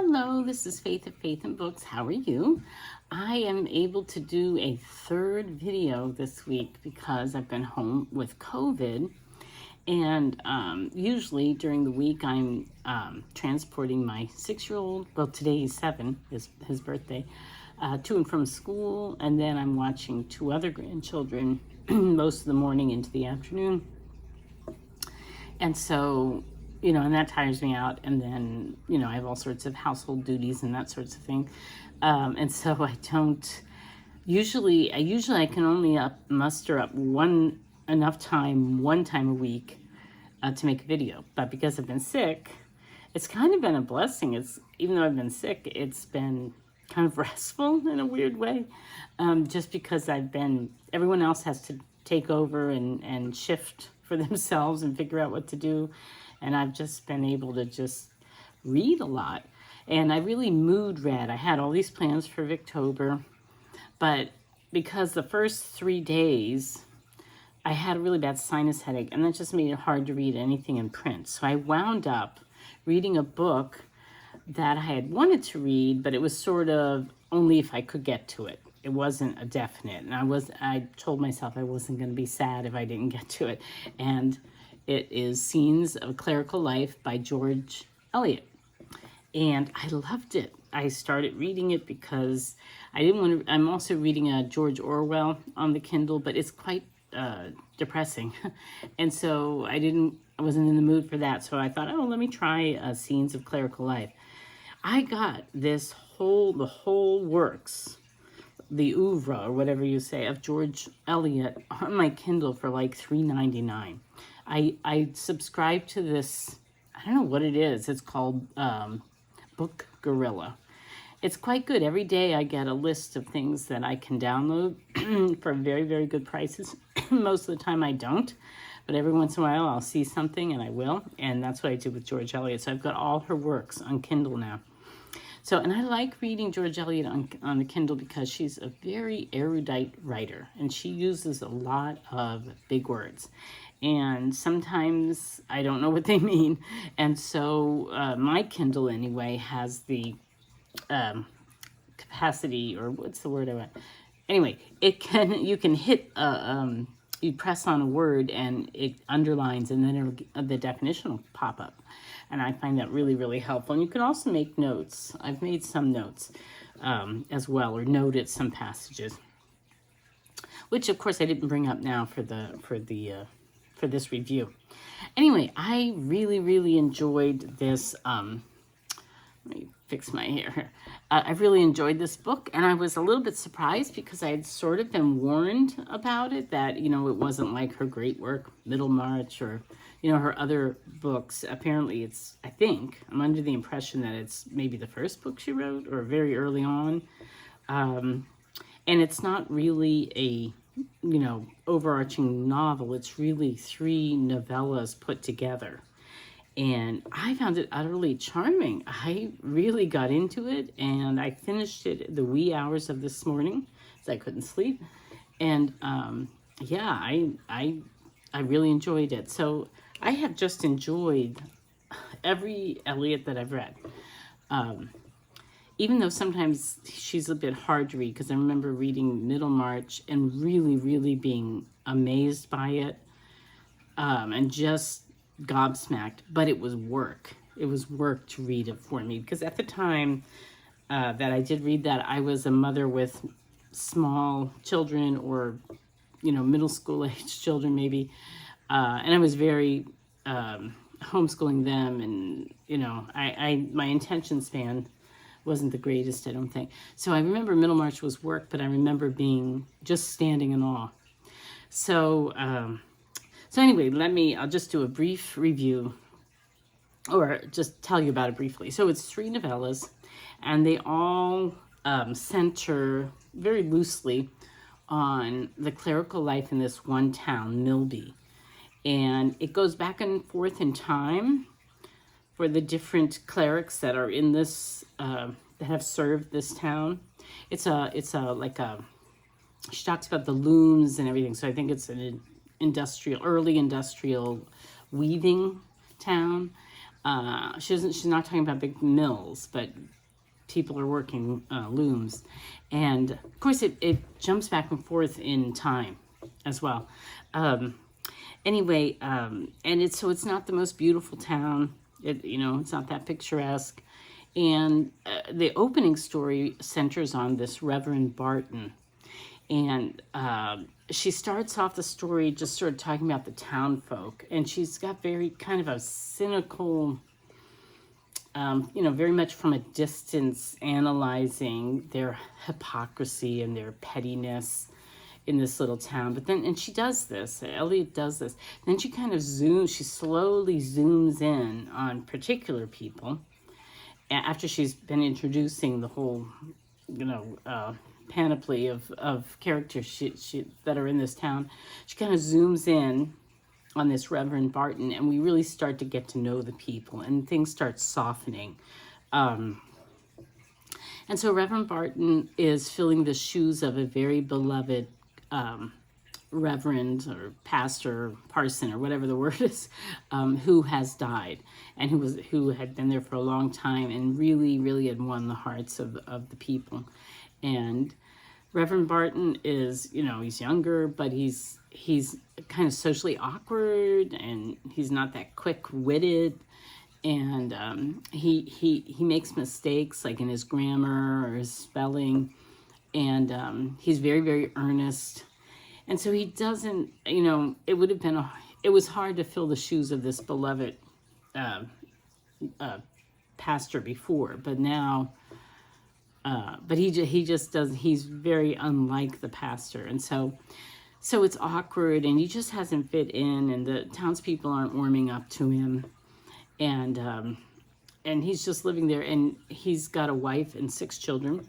Hello, this is Faith of Faith and Books. How are you? I am able to do a third video this week because I've been home with COVID. And usually during the week I'm transporting my 6-year-old, well today he's 7, his birthday, to and from school. And then I'm watching 2 other grandchildren most of the morning into the afternoon. And so, and that tires me out. And then, I have all sorts of household duties and that sorts of thing. And so I don't, usually I can only muster up one time a week to make a video. But because I've been sick, it's kind of been a blessing. Even though I've been sick, it's been kind of restful in a weird way. Just because everyone else has to take over and shift for themselves and figure out what to do. And I've just been able to just read a lot. And I really mood read. I had all these plans for Victober, but because the first 3 days I had a really bad sinus headache, and that just made it hard to read anything in print. So I wound up reading a book that I had wanted to read, but it was sort of only if I could get to it. It wasn't a definite, and I told myself I wasn't going to be sad if I didn't get to it. And it is Scenes of Clerical Life by George Eliot. And I loved it. I started reading it because I didn't want to. I'm also reading a George Orwell on the Kindle, but it's quite depressing. And so I wasn't in the mood for that. So I thought, let me try Scenes of Clerical Life. I got the whole works, the oeuvre, or whatever you say, of George Eliot on my Kindle for like $3.99. I subscribe to this, I don't know what it is. It's called Book Gorilla. It's quite good. Every day I get a list of things that I can download for very, very good prices. Most of the time I don't, but every once in a while I'll see something and I will. And that's what I did with George Eliot. So I've got all her works on Kindle now. So, and I like reading George Eliot on the Kindle because she's a very erudite writer and she uses a lot of big words. And sometimes I don't know what they mean. And so my Kindle anyway has the capacity, or what's the word I want? Anyway, you can hit, you press on a word and it underlines, and then the definition will pop up. And I find that really, really helpful. And you can also make notes. I've made some notes as well, or noted some passages, which of course I didn't bring up now for this review. Anyway, I really, really enjoyed this. Let me fix my hair. I really enjoyed this book, and I was a little bit surprised because I had sort of been warned about it, that, it wasn't like her great work, Middlemarch, or, her other books. Apparently I'm under the impression that it's maybe the first book she wrote, or very early on. And it's not really a, overarching novel. It's really 3 novellas put together. And I found it utterly charming. I really got into it, and I finished it the wee hours of this morning, because I couldn't sleep. And yeah, I really enjoyed it. So I have just enjoyed every Eliot that I've read. Even though sometimes she's a bit hard to read, because I remember reading Middlemarch and really, really being amazed by it, and just gobsmacked. But it was work. It was work to read it for me, because at the time that I did read that, I was a mother with small children, or middle school age children maybe, and I was very homeschooling them, and my attention span wasn't the greatest, I don't think. So I remember Middlemarch was work, but I remember just standing in awe. So anyway, I'll just do a brief review, or just tell you about it briefly. So it's 3 novellas, and they all center very loosely on the clerical life in this one town, Milby. And it goes back and forth in time for the different clerics that are in this, that have served this town. She talks about the looms and everything. So I think it's an early industrial weaving town. She's not talking about big mills, but people are working looms. And of course it jumps back and forth in time as well. Anyway, and it's not the most beautiful town. It's not that picturesque. And the opening story centers on this Reverend Barton. And she starts off the story just sort of talking about the town folk. And she's got very kind of a cynical, very much from a distance, analyzing their hypocrisy and their pettiness in this little town. But then, and she does this, Eliot does this. Then she kind of she slowly zooms in on particular people. After she's been introducing the whole, panoply of characters that are in this town, she kind of zooms in on this Reverend Barton, and we really start to get to know the people, and things start softening. And so Reverend Barton is filling the shoes of a very beloved reverend or pastor, or parson, or whatever the word is, who has died, and who had been there for a long time and really, really had won the hearts of the people. And Reverend Barton is, he's younger, but he's kind of socially awkward, and he's not that quick-witted, and he makes mistakes like in his grammar or his spelling, and he's very, very earnest. And so he doesn't, it was hard to fill the shoes of this beloved pastor before, but now, but he just doesn't, he's very unlike the pastor. And so it's awkward, and he just hasn't fit in, and the townspeople aren't warming up to him. And he's just living there, and he's got a wife and 6 children.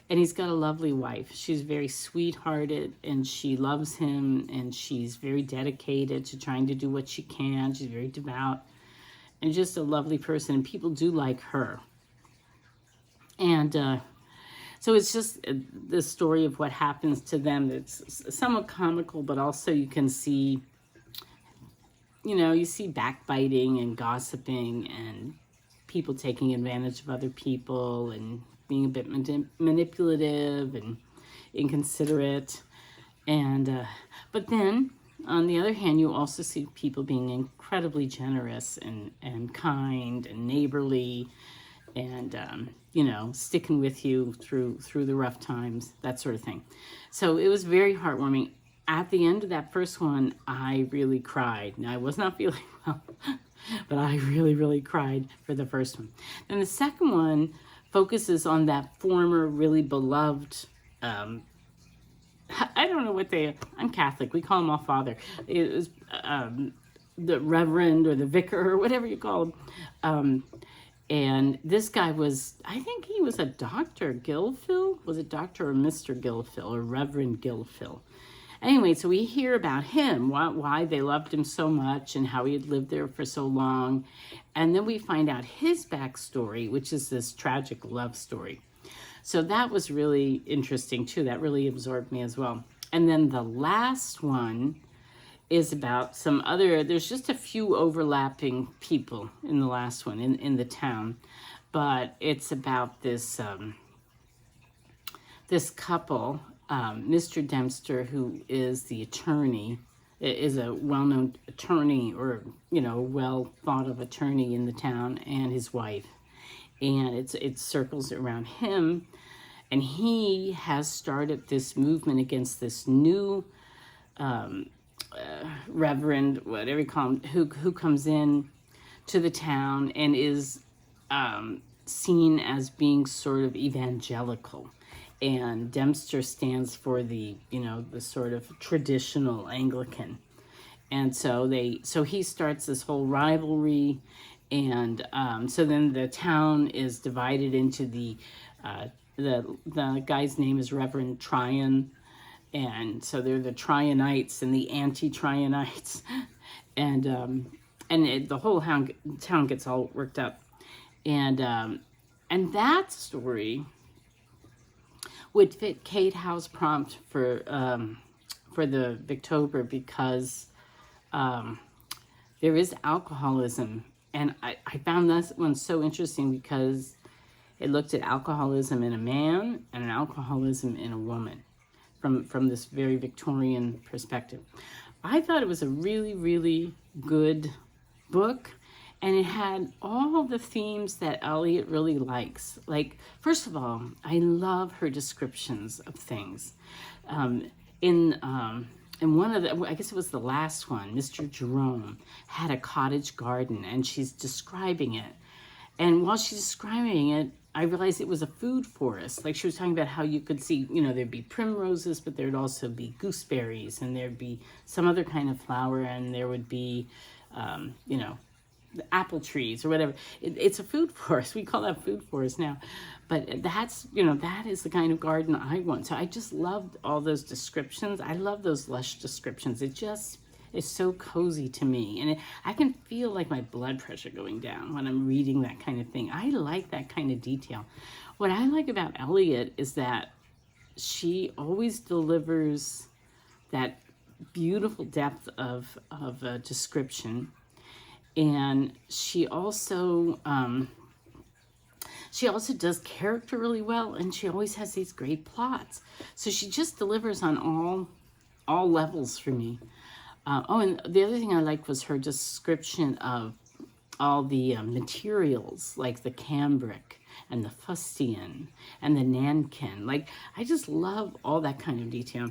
And he's got a lovely wife. She's very sweethearted, and she loves him, and she's very dedicated to trying to do what she can. She's very devout and just a lovely person, and people do like her. And so it's just the story of what happens to them. It's somewhat comical, but also you can see, you see backbiting and gossiping and people taking advantage of other people and being a bit manipulative and inconsiderate. And but then, on the other hand, you also see people being incredibly generous and kind and neighborly, and sticking with you through the rough times, that sort of thing. So it was very heartwarming. At the end of that first one, I really cried. Now, I was not feeling well, but I really, really cried for the first one. Then the second one focuses on that former really beloved, I don't know what I'm Catholic, we call him all Father. It was the Reverend or the Vicar or whatever you call him. And this guy I think he was a Dr. Gilfil. Was it Dr. or Mr. Gilfil or Reverend Gilfil? Anyway, so we hear about him, why they loved him so much and how he had lived there for so long. And then we find out his backstory, which is this tragic love story. So that was really interesting too. That really absorbed me as well. And then the last one is about there's just a few overlapping people in the last one in the town. But it's about this couple, Mr. Dempster, who is the attorney, is a well-known attorney, or well thought of attorney in the town, and his wife, and it circles around him, and he has started this movement against this new reverend, whatever you call him, who comes in to the town and is seen as being sort of evangelical. And Dempster stands for the sort of traditional Anglican. And so he starts this whole rivalry. And so then the town is divided into the guy's name is Reverend Tryon. And so they're the Tryonites and the anti-Tryonites. And the whole town gets all worked up. And that story would fit Kate Howe's prompt for the Victober, because there is alcoholism And I found this one so interesting because it looked at alcoholism in a man and an alcoholism in a woman from this very Victorian perspective. I thought it was a really, really good book, and it had all the themes that Elliot really likes. Like, first of all, I love her descriptions of things. In one of the, I guess it was the last one, Mr. Jerome had a cottage garden, and she's describing it. And while she's describing it, I realized it was a food forest. Like, she was talking about how you could see, you know, there'd be primroses, but there'd also be gooseberries, and there'd be some other kind of flower, and there would be, you know, the apple trees or whatever. It's a food forest. We call that food forest now. But that's, you know, that is the kind of garden I want. So I just loved all those descriptions. I love those lush descriptions. It just is so cozy to me. And I can feel like my blood pressure going down when I'm reading that kind of thing. I like that kind of detail. What I like about Elliot is that she always delivers that beautiful depth of description. And she also does character really well, and she always has these great plots. So she just delivers on all levels for me. Oh, and the other thing I liked was her description of all the materials, like the cambric and the fustian and the nankin. Like, I just love all that kind of detail.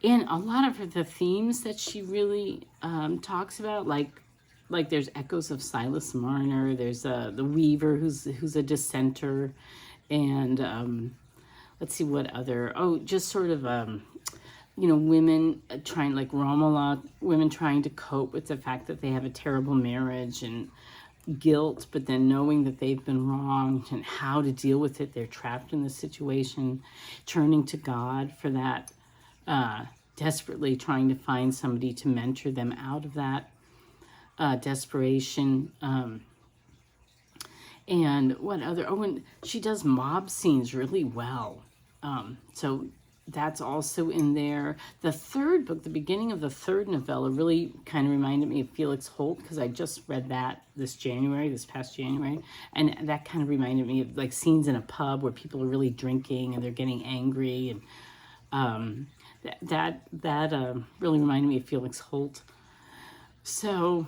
And a lot of the themes that she really talks about, like there's echoes of Silas Marner, there's the Weaver who's a dissenter, and let's see what other, just sort of you know, women trying, like Romola, women trying to cope with the fact that they have a terrible marriage and guilt, but then knowing that they've been wronged and how to deal with it. They're trapped in the situation, turning to God for that, desperately trying to find somebody to mentor them out of that desperation. And what other, and she does mob scenes really well. So that's also in there. The third book, the beginning of the third novella, really kind of reminded me of Felix Holt, because I just read that this past January, and that kind of reminded me of like scenes in a pub where people are really drinking and they're getting angry, and that really reminded me of Felix Holt. So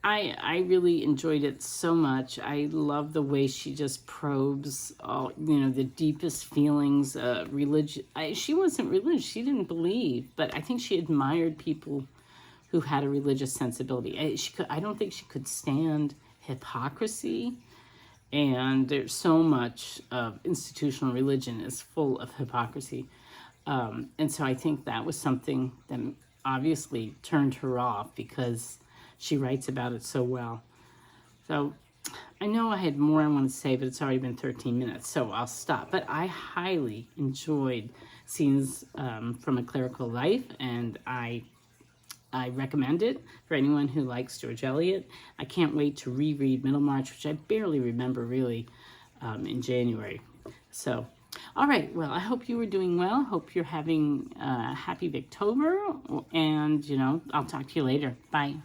I really enjoyed it so much. I love the way she just probes all, you know, the deepest feelings. Religion. She wasn't religious. She didn't believe, but I think she admired people who had a religious sensibility. I don't think she could stand hypocrisy. And there's so much of institutional religion is full of hypocrisy. And so I think that was something that obviously turned her off, because she writes about it so well. So I know I had more I want to say, but it's already been 13 minutes, so I'll stop. But I highly enjoyed Scenes from a Clerical Life, and I recommend it for anyone who likes George Eliot. I can't wait to reread Middlemarch, which I barely remember really, in January. So, all right, well, I hope you were doing well. Hope you're having a happy Victober, and, you know, I'll talk to you later. Bye.